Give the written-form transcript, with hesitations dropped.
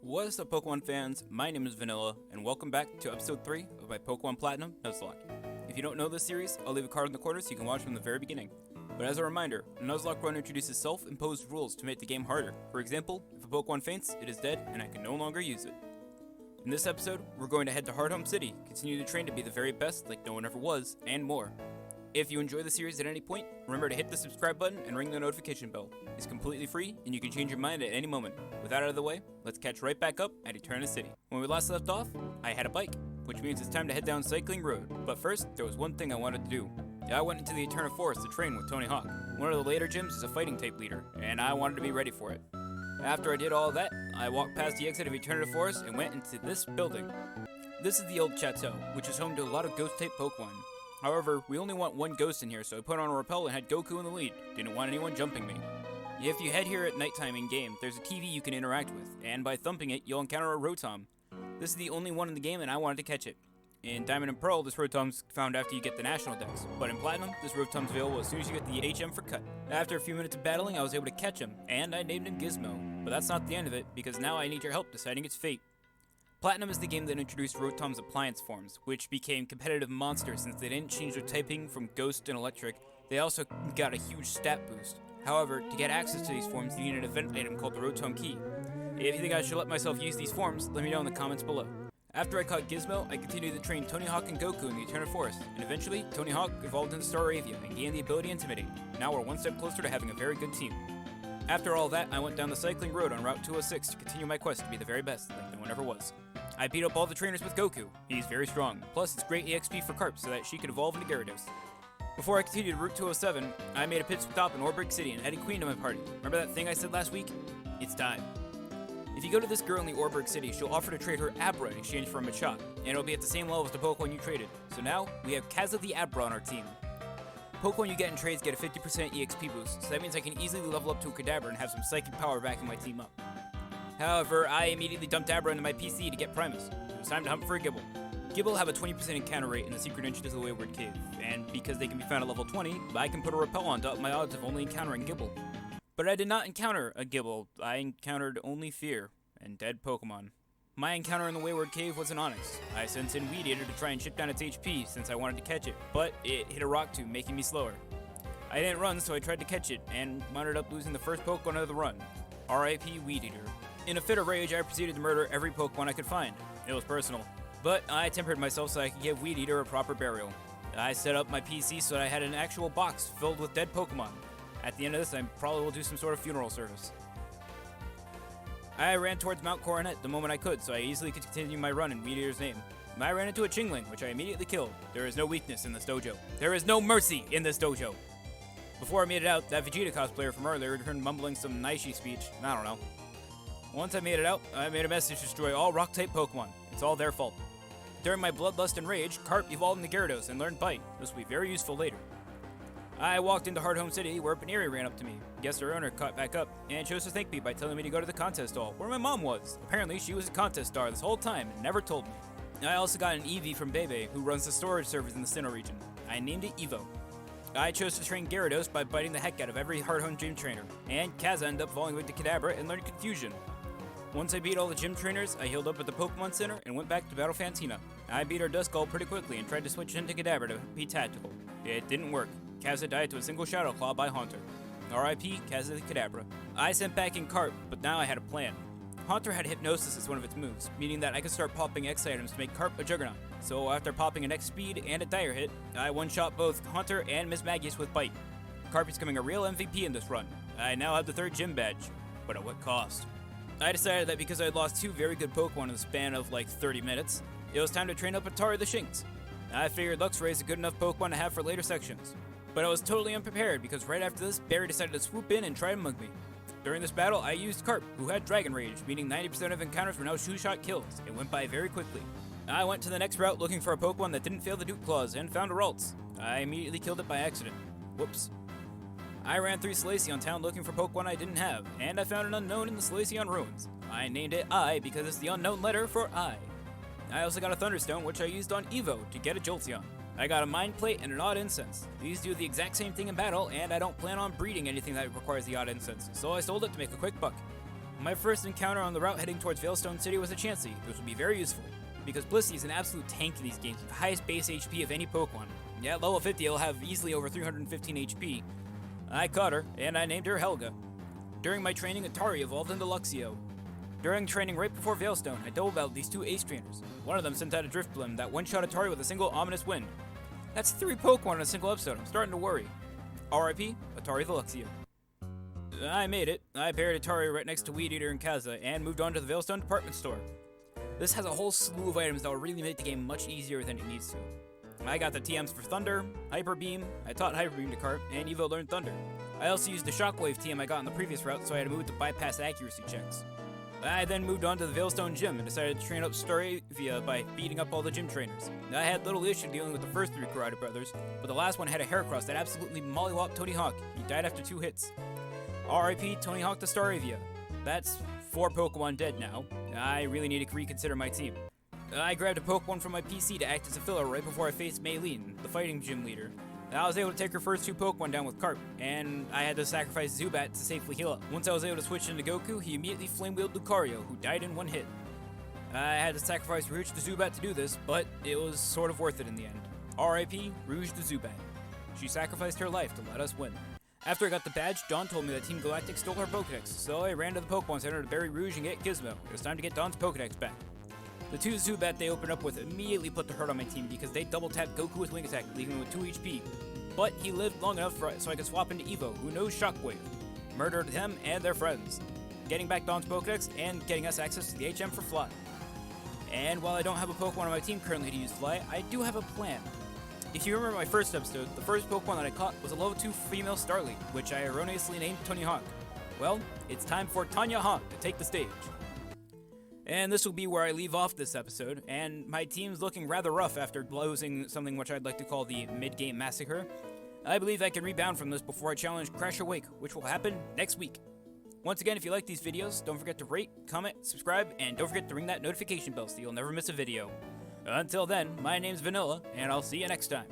What's up, Pokemon fans? My name is Vanilla, and welcome back to episode 3 of my Pokemon Platinum Nuzlocke. If you don't know this series, I'll leave a card in the corner so you can watch from the very beginning. But as a reminder, a Nuzlocke run introduces self-imposed rules to make the game harder. For example, if a Pokemon faints, it is dead, and I can no longer use it. In this episode, we're going to head to Hearthome City, continue to train to be the very best like no one ever was, and more. If you enjoy the series at any point, remember to hit the subscribe button and ring the notification bell. It's completely free, and you can change your mind at any moment. With that out of the way, let's catch right back up at Eterna City. When we last left off, I had a bike, which means it's time to head down Cycling Road. But first, there was one thing I wanted to do. I went into the Eterna Forest to train with Tony Hawk. One of the later gyms is a fighting type leader, and I wanted to be ready for it. After I did all that, I walked past the exit of Eterna Forest and went into this building. This is the old chateau, which is home to a lot of ghost type Pokemon. However, we only want one ghost in here, so I put on a rappel and had Goku in the lead. Didn't want anyone jumping me. If you head here at nighttime in-game, there's a TV you can interact with, and by thumping it, you'll encounter a Rotom. This is the only one in the game, and I wanted to catch it. In Diamond and Pearl, this Rotom's found after you get the National Dex, but in Platinum, this Rotom's available as soon as you get the HM for Cut. After a few minutes of battling, I was able to catch him, and I named him Gizmo. But that's not the end of it, because now I need your help deciding its fate. Platinum is the game that introduced Rotom's appliance forms, which became competitive monsters since they didn't change their typing from Ghost and Electric. They also got a huge stat boost. However, to get access to these forms, you need an event item called the Rotom Key. If you think I should let myself use these forms, let me know in the comments below. After I caught Gizmo, I continued to train Tony Hawk and Goku in the Eterna Forest, and eventually, Tony Hawk evolved into Staravia and gained the ability Intimidate. Now we're one step closer to having a very good team. After all that, I went down the Cycling Road on Route 206 to continue my quest to be the very best, like no one ever was. I beat up all the trainers with Goku. He's very strong. Plus, it's great EXP for Carp so that she could evolve into Gyarados. Before I continued Route 207, I made a pit stop in Orbrick City and added Queen to my party. Remember that thing I said last week? It's time. If you go to this girl in the Orbrick City, she'll offer to trade her Abra in exchange for a Machop, and it'll be at the same level as the Pokemon you traded. So now, we have Kaza the Abra on our team. Pokemon you get in trades get a 50% EXP boost, so that means I can easily level up to a Kadabra and have some psychic power backing my team up. However, I immediately dumped Abra into my PC to get Primus. It was time to hunt for a Gible. Gible have a 20% encounter rate in the secret entries of the Wayward Cave, and because they can be found at level 20, I can put a repel on to up my odds of only encountering Gible. But I did not encounter a Gible, I encountered only fear and dead Pokemon. My encounter in the Wayward Cave was an Onix. I sent in Weed Eater to try and chip down its HP since I wanted to catch it, but it hit a rock tomb, making me slower. I didn't run, so I tried to catch it, and wound up losing the first Pokemon of the run. RIP Weed Eater. In a fit of rage, I proceeded to murder every Pokemon I could find. It was personal. But I tempered myself so I could give Weed Eater a proper burial. I set up my PC so that I had an actual box filled with dead Pokemon. At the end of this, I probably will do some sort of funeral service. I ran towards Mount Coronet the moment I could, so I easily could continue my run in Weed Eater's name. I ran into a Chingling, which I immediately killed. There is no weakness in this dojo. There is no mercy in this dojo! Before I made it out, that Vegeta cosplayer from earlier returned mumbling some Naishi speech. I don't know. Once I made it out, I made a message to destroy all Rock-type Pokemon. It's all their fault. During my bloodlust and rage, Carp evolved into Gyarados and learned Bite. This will be very useful later. I walked into Hearthome City, where Paneri ran up to me. Guess her owner caught back up, and chose to thank me by telling me to go to the contest hall, where my mom was. Apparently, she was a contest star this whole time and never told me. I also got an Eevee from Bebe, who runs the storage servers in the Sinnoh region. I named it Evo. I chose to train Gyarados by biting the heck out of every Hearthome Gym trainer, and Kaza ended up falling with the Kadabra and learned Confusion. Once I beat all the gym trainers, I healed up at the Pokemon Center and went back to battle Fantina. I beat our Duskull pretty quickly and tried to switch into Kadabra to be tactical. It didn't work. Kaza died to a single Shadow Claw by Haunter. RIP Kaza the Kadabra. I sent back in Carp, but now I had a plan. Haunter had Hypnosis as one of its moves, meaning that I could start popping X items to make Carp a Juggernaut. So after popping an X Speed and a Dire Hit, I one-shot both Haunter and Miss Magius with Bite. Carp is becoming a real MVP in this run. I now have the 3rd gym badge, but at what cost? I decided that because I had lost 2 very good Pokemon in the span of like 30 minutes, it was time to train up Atari the Shinx. I figured Luxray is a good enough Pokemon to have for later sections. But I was totally unprepared because right after this, Barry decided to swoop in and try to mug me. During this battle, I used Carp, who had Dragon Rage, meaning 90% of encounters were now 2-shot kills. It went by very quickly. I went to the next route looking for a Pokemon that didn't fail the Duke Claws and found a Ralts. I immediately killed it by accident. Whoops. I ran through Salacion Town looking for Pokemon I didn't have, and I found an unknown in the Salacion Ruins. I named it I because it's the unknown letter for I. I also got a Thunderstone, which I used on Evo to get a Jolteon. I got a Mind Plate and an Odd Incense. These do the exact same thing in battle, and I don't plan on breeding anything that requires the Odd Incense, so I sold it to make a quick buck. My first encounter on the route heading towards VALESTONE City was a Chansey. This would be very useful, because Blissey is an absolute tank in these games with the highest base HP of any Pokemon. Yeah, at level 50 it'll have easily over 315 HP. I caught her, and I named her Helga. During my training, Atari evolved into Luxio. During training right before VALESTONE, I double battled these two ace trainers. One of them sent out a Drift Blim that one-shot Atari with a single ominous wind. That's 3 Pokemon in a single episode. I'm starting to worry. RIP, Atari the Luxio. I made it. I buried Atari right next to Weed Eater and Kaza, and moved on to the VALESTONE department store. This has a whole slew of items that will really make the game much easier than it needs to. I got the TMs for Thunder, Hyper Beam, I taught Hyper Beam to Cart, and Evo learned Thunder. I also used the Shockwave TM I got on the previous route, so I had to move to bypass accuracy checks. I then moved on to the VALESTONE Gym and decided to train up Staravia by beating up all the gym trainers. I had little issue dealing with the first 3 Karate brothers, but the last one had a Heracross that absolutely mollywopped Tony Hawk. He died after 2 hits. RIP Tony Hawk to Staravia. That's 4 Pokemon dead now. I really need to reconsider my team. I grabbed a Pokemon from my PC to act as a filler right before I faced Maylene, the fighting gym leader. I was able to take her first 2 Pokemon down with Carp, and I had to sacrifice Zubat to safely heal up. Once I was able to switch into Goku, he immediately flame-wheeled Lucario, who died in 1 hit. I had to sacrifice Rouge the Zubat to do this, but it was sort of worth it in the end. RIP, Rouge the Zubat. She sacrificed her life to let us win. After I got the badge, Dawn told me that Team Galactic stole her Pokedex, so I ran to the Pokemon Center to bury Rouge and get Gizmo. It was time to get Dawn's Pokedex back. The 2 Zubat they opened up with immediately put the hurt on my team because they double-tapped Goku with Wing Attack, leaving him with 2 HP. But he lived long enough so I could swap into Evo, who knows Shockwave. Murdered them and their friends. Getting back Dawn's Pokedex and getting us access to the HM for Fly. And while I don't have a Pokemon on my team currently to use Fly, I do have a plan. If you remember my first episode, the first Pokemon that I caught was a level 2 female Starly, which I erroneously named Tony Hawk. Well, it's time for Tanya Hawk to take the stage. And this will be where I leave off this episode, and my team's looking rather rough after losing something which I'd like to call the mid-game massacre. I believe I can rebound from this before I challenge Crash Awake, which will happen next week. Once again, if you like these videos, don't forget to rate, comment, subscribe, and don't forget to ring that notification bell so you'll never miss a video. Until then, my name's Vanilla, and I'll see you next time.